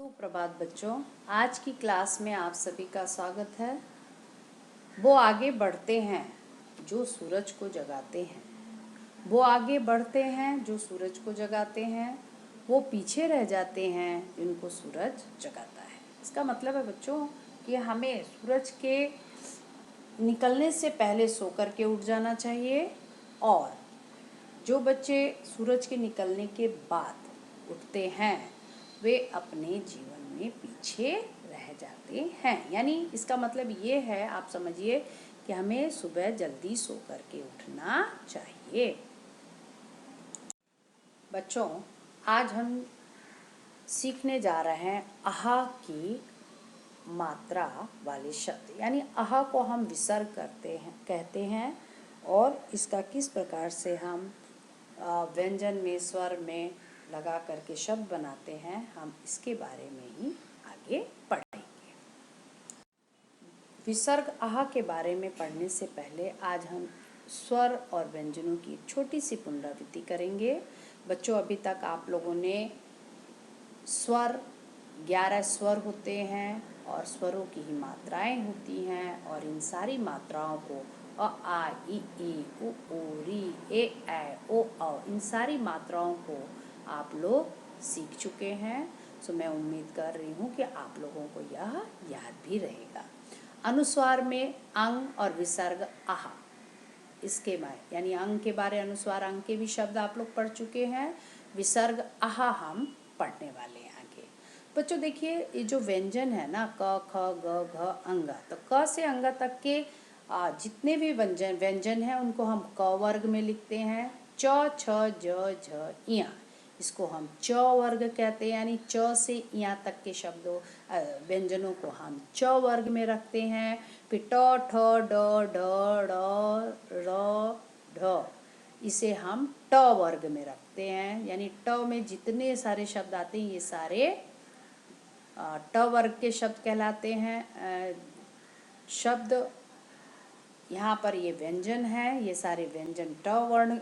सुप्रभात बच्चों, आज की क्लास में आप सभी का स्वागत है। वो आगे बढ़ते हैं जो सूरज को जगाते हैं। वो आगे बढ़ते हैं जो सूरज को जगाते हैं। वो पीछे रह जाते हैं जिनको सूरज जगाता है। इसका मतलब है बच्चों कि हमें सूरज के निकलने से पहले सो कर के उठ जाना चाहिए, और जो बच्चे सूरज के निकलने के बाद उठते हैं वे अपने जीवन में पीछे रह जाते हैं। यानी इसका मतलब ये है, आप समझिए कि हमें सुबह जल्दी सो कर के उठना चाहिए। बच्चों, आज हम सीखने जा रहे हैं आहा की मात्रा वाले शब्द, यानी आहा को हम विसर्ग कहते हैं, और इसका किस प्रकार से हम व्यंजन में स्वर में लगा करके शब्द बनाते हैं, हम इसके बारे में ही आगे पढ़ेंगे। विसर्ग आहा के बारे में पढ़ने से पहले आज हम स्वर और व्यंजनों की छोटी सी पुनरावृत्ति करेंगे। बच्चों, अभी तक आप लोगों ने स्वर 11 स्वर होते हैं और स्वरों की ही मात्राएं होती हैं, और इन सारी मात्राओं को अ आ इ ई उ ऊ री ए ऐ ओ औ, इन सारी मात्राओं को आप लोग सीख चुके हैं। सो मैं उम्मीद कर रही हूँ कि आप लोगों को यह याद भी रहेगा। अनुस्वार में अंग और विसर्ग आहा, इसके बारे यानी अंग के बारे, अनुस्वार अंग के भी शब्द आप लोग पढ़ चुके हैं। विसर्ग आहा हम पढ़ने वाले हैं आगे। बच्चों देखिए, ये जो व्यंजन है ना, क ख ग घ अंग, तो क से अंग तक के जितने भी व्यंजन हैं उनको हम क वर्ग में लिखते हैं। च छ ज झ इया, इसको हम च वर्ग कहते हैं, यानी च से इया तक के शब्दों व्यंजनों को हम च वर्ग में रखते हैं। फिर ट ठ ड ढ ढ़ र ढ, इसे हम ट वर्ग में रखते हैं, यानी ट में जितने सारे शब्द आते हैं ये सारे ट वर्ग के शब्द कहलाते हैं। शब्द यहाँ पर ये व्यंजन है, ये सारे व्यंजन ट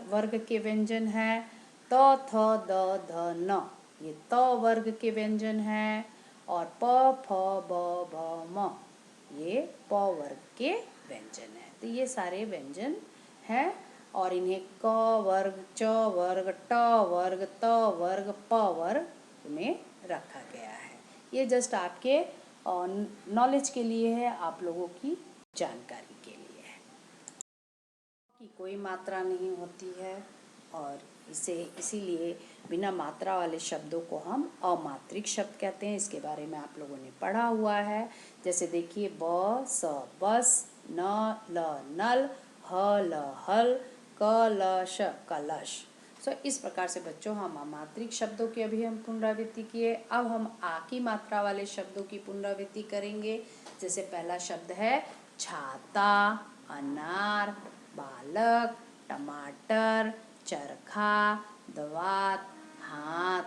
वर्ग के व्यंजन हैं। त थ द ध न, ये त वर्ग के व्यंजन हैं, और प फ ब भ म, ये प वर्ग के व्यंजन हैं। तो ये सारे व्यंजन हैं, और इन्हें क वर्ग, च वर्ग, ट वर्ग, त वर्ग, प वर्ग में रखा गया है। ये जस्ट आपके नॉलेज के लिए है, आप लोगों की जानकारी के लिए है कि कोई मात्रा नहीं होती है, और इसीलिए बिना मात्रा वाले शब्दों को हम अमात्रिक शब्द कहते हैं। इसके बारे में आप लोगों ने पढ़ा हुआ है। जैसे देखिए, ब स बस, न ल नल, ह ल हल, क ल श कलश। इस प्रकार से बच्चों हम अमात्रिक शब्दों की अभी हम पुनरावृत्ति किए। अब हम आ की मात्रा वाले शब्दों की पुनरावृत्ति करेंगे। जैसे पहला शब्द है छाता, अनार, बालक, टमाटर, चरखा, दवात, हाथ,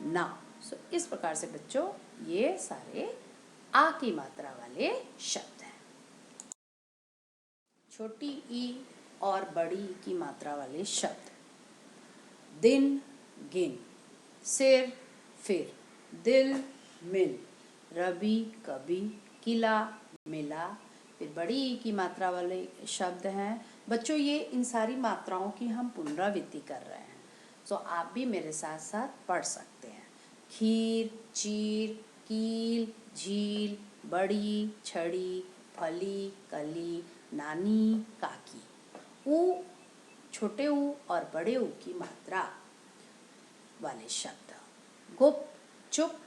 नाव। इस प्रकार से बच्चों ये सारे आ की मात्रा वाले शब्द हैं। छोटी ई और बड़ी ई की मात्रा वाले शब्द, दिन, गिन, सिर, फिर, दिल, मिल, रवि, कभी, किला, मिला। फिर बड़ी ई की मात्रा वाले शब्द हैं। बच्चों, ये इन सारी मात्राओं की हम पुनरावृत्ति कर रहे हैं, तो आप भी मेरे साथ साथ पढ़ सकते हैं। खीर, चीर, कील, झील, बड़ी, छड़ी, फली, कली, नानी, काकी। ऊ, छोटे ऊ और बड़े ऊ की मात्रा वाले शब्द। गुप, चुप,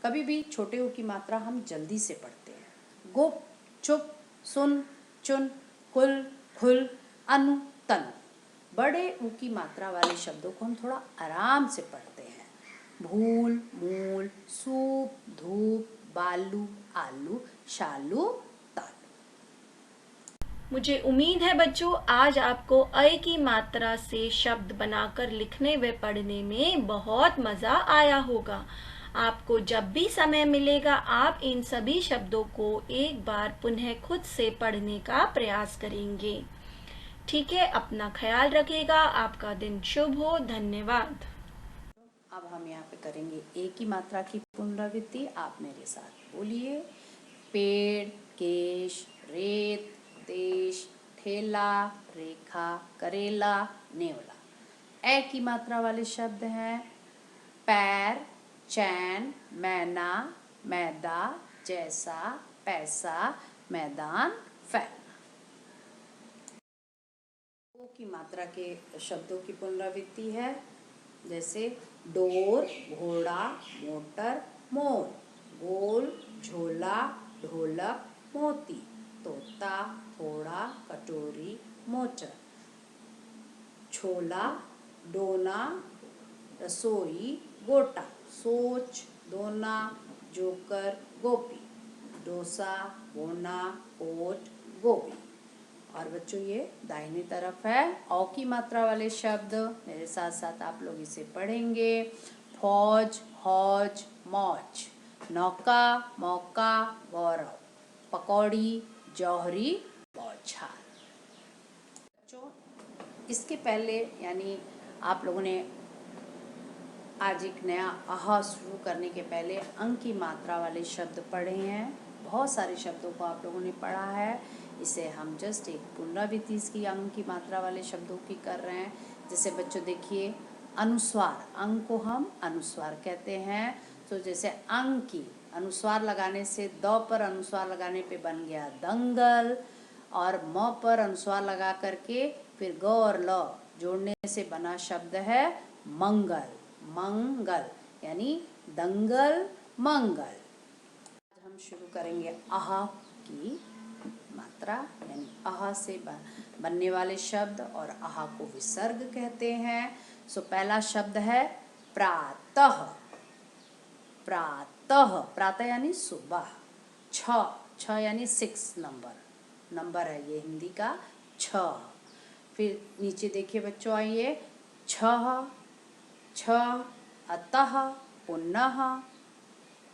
कभी भी छोटे ऊ की मात्रा हम जल्दी से पढ़ते हैं। गुप, चुप, सुन, चुन, कुल, खुल, अनु, तनु। बड़े ऊ की मात्रा वाले शब्दों को हम थोड़ा आराम से पढ़ते हैं। भूल, मूल, सूप, धूप, बालू, आलू, शालू, तालू। मुझे उम्मीद है बच्चों आज आपको अ की मात्रा से शब्द बनाकर लिखने व पढ़ने में बहुत मजा आया होगा। आपको जब भी समय मिलेगा आप इन सभी शब्दों को एक बार पुनः खुद से पढ़ने का प्रयास करेंगे। ठीक है, अपना ख्याल रखिएगा। आपका दिन शुभ हो। धन्यवाद। अब हम यहाँ पे करेंगे एक ही मात्रा की पुनरावृत्ति। आप मेरे साथ बोलिए। पेड़, केश, रेत, देश, ठेला, रेखा, करेला, नेवला। ए की मात्रा वाले शब्द हैं पैर, चैन, मैना, मैदा, जैसा, पैसा, मैदान, फैलना। ओ की मात्रा के शब्दों की पुनरावृत्ति है, जैसे डोर, घोड़ा, मोटर, मोर, गोल, झोला, ढोलक, मोती, तोता, थोड़ा, कटोरी, मोटर, छोला, डोना, रसोई, गोटा, सोच, दोना, जोकर, गोपी, डोसा, बोना, ओट, गोभी। और बच्चों ये दाहिनी तरफ है औ की मात्रा वाले शब्द। मेरे साथ साथ आप लोग इसे पढ़ेंगे। फौज, हौज, मौज, नौका, मौका, गौरव, पकौड़ी, जौहरी, बौछार। बच्चों इसके पहले यानी आप लोगों ने आज एक नया आहा शुरू करने के पहले अंक की मात्रा वाले शब्द पढ़े हैं। बहुत सारे शब्दों को आप लोगों ने पढ़ा है। इसे हम जस्ट एक पुनरावृत्ति इसकी अंक की मात्रा वाले शब्दों की कर रहे हैं। जैसे बच्चों देखिए अनुस्वार, अंक को हम अनुस्वार कहते हैं। तो जैसे अंक की अनुस्वार लगाने से द पर अनुस्वार लगाने पे बन गया दंगल, और म पर अनुस्वार लगा करके फिर ग और ल जोड़ने से बना शब्द है मंगल। मंगल यानी दंगल मंगल। आज हम शुरू करेंगे आहा की मात्रा यानी आहा से बनने वाले शब्द, और आहा को विसर्ग कहते हैं। सो पहला शब्द है प्रातः। प्रातः, प्रातः यानी सुबह। छ यानी 6 नंबर है ये हिंदी का 6। फिर नीचे देखिए बच्चों, आइए छह, छ, अतः, पुनः,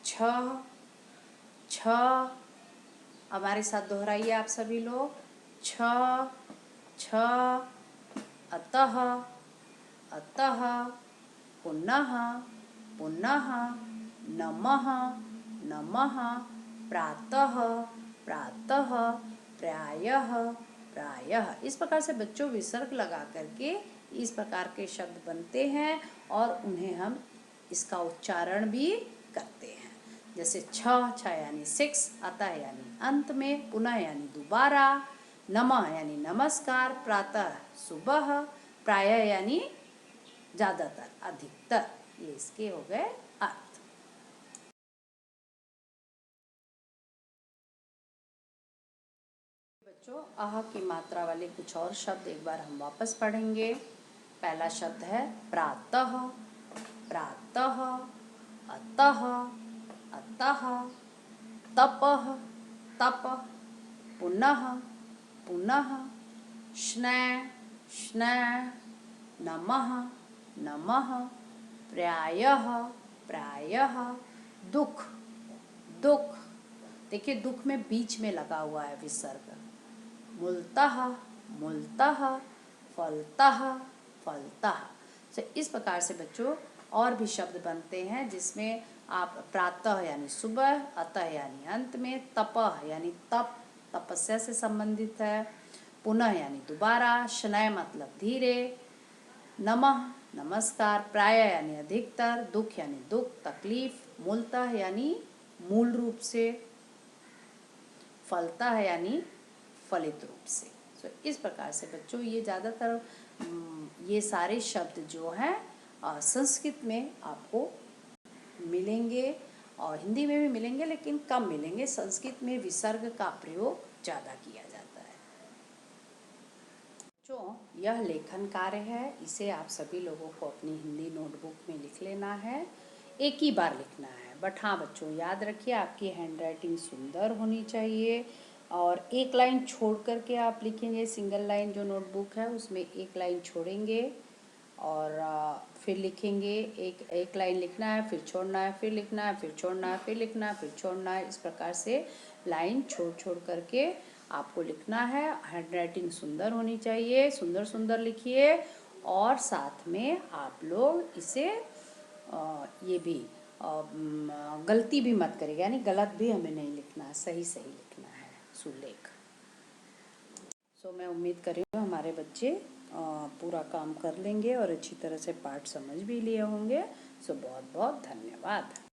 छ, छ। हमारे साथ दोहराइए आप सभी लोग। छ, छ, अतः, अतः, पुनः, पुनः, नमः, नमः, प्रातः, प्रातः, प्रायः, प्रायः। इस प्रकार से बच्चों विसर्ग लगा करके इस प्रकार के शब्द बनते हैं और उन्हें हम इसका उच्चारण भी करते हैं। जैसे छ यानी 6, अतः यानी अंत में, पुनः यानी दोबारा, नमः यानी नमस्कार, प्रातः सुबह, प्रायः यानी ज्यादातर, अधिकतर। ये इसके हो गए अर्थ। बच्चों आह की मात्रा वाले कुछ और शब्द एक बार हम वापस पढ़ेंगे। पहला शब्द है प्रातः, प्रातः, अतः, अतः, तपः, तपः, पुनः, पुनः, स्नेह, स्नेह, नमः, नमः, प्रायः, प्रायः, दुख, दुख। देखिए दुख में बीच में लगा हुआ है विसर्ग। मूलतः, मूलतः, फलतः, फलतः। तो इस प्रकार से बच्चों और भी शब्द बनते हैं जिसमें आप प्रातः यानी सुबह, अतः यानी अंत में, तपः यानी तप, तपस्या से संबंधित है, पुनः यानी दोबारा, शनय मतलब धीरे, नमः नमस्कार, प्रायः यानी अधिकतर, दुख यानी दुख, तकलीफ, मूलतः यानी मूल रूप से, फलतः यानी फलित रूप से। तो इस प्रकार से बच्चों ये ज़्यादातर ये सारे शब्द जो हैं संस्कृत में आपको मिलेंगे और हिंदी में भी मिलेंगे, लेकिन कम मिलेंगे। संस्कृत में विसर्ग का प्रयोग ज़्यादा किया जाता है। जो यह लेखन कार्य है इसे आप सभी लोगों को अपनी हिंदी नोटबुक में लिख लेना है। एक ही बार लिखना है, बट हाँ बच्चों याद रखिए आपकी हैंडराइटिंग सुंदर होनी चाहिए और एक लाइन छोड़ करके आप लिखेंगे। सिंगल लाइन जो नोटबुक है उसमें एक लाइन छोड़ेंगे और फिर लिखेंगे। एक लाइन लिखना है, फिर छोड़ना है, फिर लिखना है, फिर छोड़ना है, फिर लिखना है, फिर छोड़ना है। इस प्रकार से लाइन छोड़ छोड़ करके आपको लिखना है। हैंडराइटिंग सुंदर होनी चाहिए, सुंदर सुंदर लिखिए और साथ में आप लोग इसे ये भी गलती भी मत करिएगा, यानी गलत भी हमें नहीं लिखना है, सही सही लिखना है सुलेख। सो मैं उम्मीद कर रही हूँ हमारे बच्चे पूरा काम कर लेंगे और अच्छी तरह से पाठ समझ भी लिए होंगे। सो बहुत बहुत धन्यवाद।